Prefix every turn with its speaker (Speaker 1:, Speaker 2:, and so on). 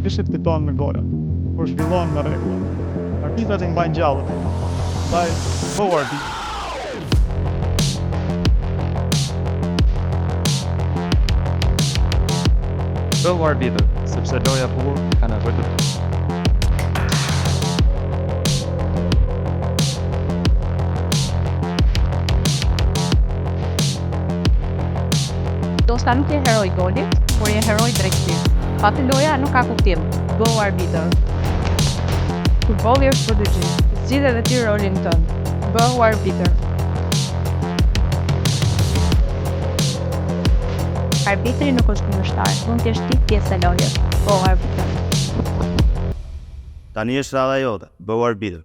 Speaker 1: Arbitrit fiton me gora, kur zhvillon me rregulla. Arbitrat e mbajnë gjallë. Ndaj, bëu arbitër.
Speaker 2: Bëu arbitër, sepse loja bukur ka nevojë të ty.
Speaker 3: Ndoshta nuk je heroj golit, por je heroj drejtësisë. Pati loja nuk ka kuptim. Bëu arbitër. Futbolli është për të gjithë. Zgjidh edhe ti rolin tënd. Bëu arbitër. Arbitri nuk është kundërshtar, mund të jesh ti pjesë e lojës. Bëu arbitër.
Speaker 4: Tani është rradha jote, bëu arbitër.